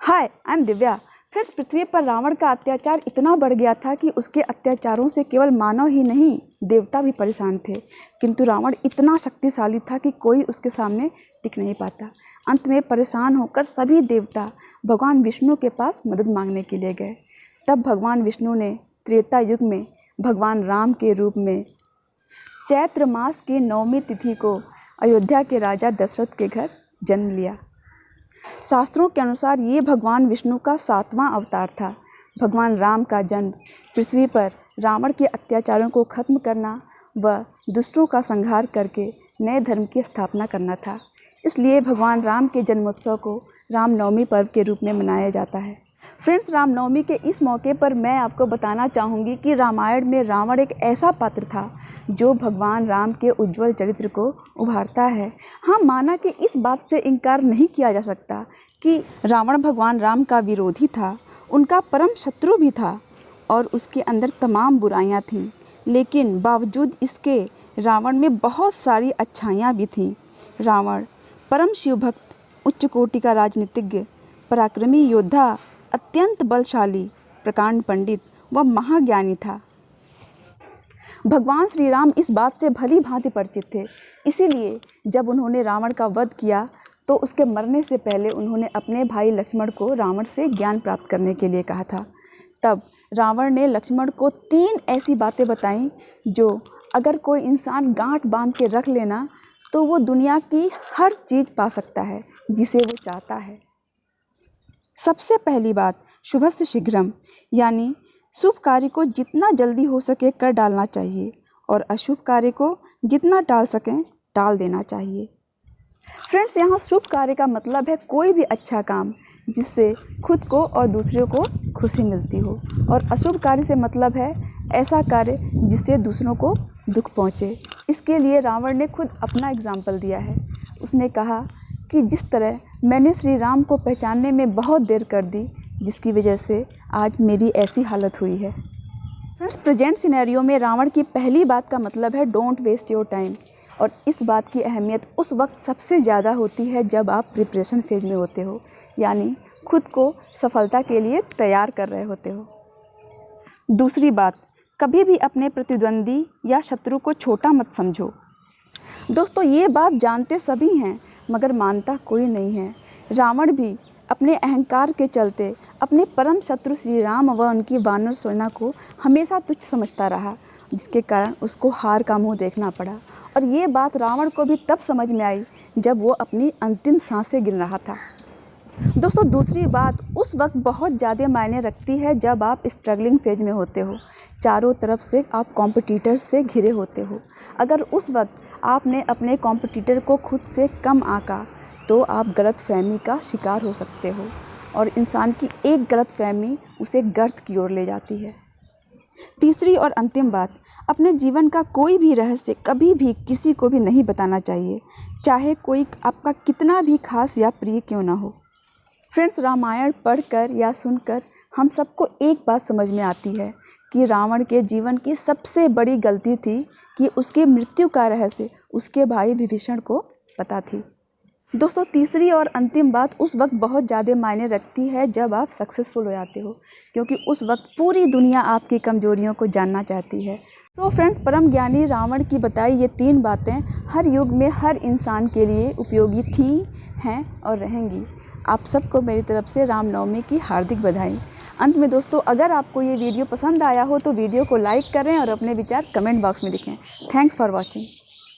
Hi, I am Divya. Friends, पृथ्वी पर रावण का अत्याचार इतना बढ़ गया था कि उसके अत्याचारों से केवल मानव ही नहीं, देवता भी परेशान थे। किंतु रावण इतना शक्तिशाली था कि कोई उसके सामने टिक नहीं पाता। अंत में परेशान होकर सभी देवता भगवान विष्णु के पास मदद मांगने के लिए गए। तब भगवान विष्णु ने त्रेता युग में भगवान राम के रूप में चैत्र मास की 9वीं तिथि को अयोध्या के राजा दशरथ के घर जन्म लिया। शास्त्रों के अनुसार ये भगवान विष्णु का 7वां अवतार था। भगवान राम का जन्म पृथ्वी पर रावण के अत्याचारों को खत्म करना व दुष्टों का संहार करके नए धर्म की स्थापना करना था। इसलिए भगवान राम के जन्मोत्सव को रामनवमी पर्व के रूप में मनाया जाता है। फ्रेंड्स, रामनवमी के इस मौके पर मैं आपको बताना चाहूँगी कि रामायण में रावण एक ऐसा पात्र था जो भगवान राम के उज्जवल चरित्र को उभारता है। हाँ, माना कि इस बात से इनकार नहीं किया जा सकता कि रावण भगवान राम का विरोधी था, उनका परम शत्रु भी था और उसके अंदर तमाम बुराइयां थीं। लेकिन बावजूद इसके रावण में बहुत सारी अच्छाइयाँ भी थीं। रावण परम शिवभक्त, उच्च कोटि का राजनीतिज्ञ, पराक्रमी योद्धा, अत्यंत बलशाली, प्रकांड पंडित व महाज्ञानी था। भगवान श्री राम इस बात से भली भांति परिचित थे। इसीलिए जब उन्होंने रावण का वध किया तो उसके मरने से पहले उन्होंने अपने भाई लक्ष्मण को रावण से ज्ञान प्राप्त करने के लिए कहा था। तब रावण ने लक्ष्मण को 3 ऐसी बातें बताईं जो अगर कोई इंसान गांठ बांध के रख लेना तो वो दुनिया की हर चीज़ पा सकता है जिसे वो चाहता है। सबसे पहली बात, शुभस्य शीघ्रम, यानी शुभ कार्य को जितना जल्दी हो सके कर डालना चाहिए और अशुभ कार्य को जितना टाल सकें टाल देना चाहिए। फ्रेंड्स, यहाँ शुभ कार्य का मतलब है कोई भी अच्छा काम जिससे खुद को और दूसरों को खुशी मिलती हो, और अशुभ कार्य से मतलब है ऐसा कार्य जिससे दूसरों को दुख पहुँचे। इसके लिए रावण ने खुद अपना एग्जाम्पल दिया है। उसने कहा कि जिस तरह मैंने श्री राम को पहचानने में बहुत देर कर दी, जिसकी वजह से आज मेरी ऐसी हालत हुई है। फ्रेंड्स, प्रेजेंट सिनेरियो में रावण की पहली बात का मतलब है डोंट वेस्ट योर टाइम, और इस बात की अहमियत उस वक्त सबसे ज़्यादा होती है जब आप प्रिपरेशन फेज में होते हो, यानी खुद को सफलता के लिए तैयार कर रहे होते हो। दूसरी बात, कभी भी अपने प्रतिद्वंदी या शत्रु को छोटा मत समझो। दोस्तों, ये बात जानते सभी हैं मगर मानता कोई नहीं है। रावण भी अपने अहंकार के चलते अपने परम शत्रु श्री राम व उनकी वानर सेना को हमेशा तुच्छ समझता रहा, जिसके कारण उसको हार का मुंह देखना पड़ा। और ये बात रावण को भी तब समझ में आई जब वो अपनी अंतिम सांसें गिन रहा था। दोस्तों, दूसरी बात उस वक्त बहुत ज़्यादा मायने रखती है जब आप स्ट्रगलिंग फेज में होते हो, चारों तरफ से आप कॉम्पिटिटर्स से घिरे होते हो। अगर उस वक्त आपने अपने कॉम्पिटिटर को खुद से कम आंका तो आप गलतफहमी का शिकार हो सकते हो, और इंसान की एक गलतफहमी उसे गर्त की ओर ले जाती है। तीसरी और अंतिम बात, अपने जीवन का कोई भी रहस्य कभी भी किसी को भी नहीं बताना चाहिए, चाहे कोई आपका कितना भी खास या प्रिय क्यों ना हो। फ्रेंड्स, रामायण पढ़कर या सुनकर हम सबको एक बात समझ में आती है कि रावण के जीवन की सबसे बड़ी गलती थी कि उसकी मृत्यु का रहस्य उसके भाई विभीषण को पता थी। दोस्तों, तीसरी और अंतिम बात उस वक्त बहुत ज़्यादा मायने रखती है जब आप सक्सेसफुल हो जाते हो, क्योंकि उस वक्त पूरी दुनिया आपकी कमजोरियों को जानना चाहती है। सो फ्रेंड्स, परम ज्ञानी रावण की बताई ये 3 बातें हर युग में हर इंसान के लिए उपयोगी थी, हैं और रहेंगी। आप सबको मेरी तरफ से रामनवमी की हार्दिक बधाई। अंत में दोस्तों, अगर आपको ये वीडियो पसंद आया हो तो वीडियो को लाइक करें और अपने विचार कमेंट बॉक्स में लिखें। Thanks for watching.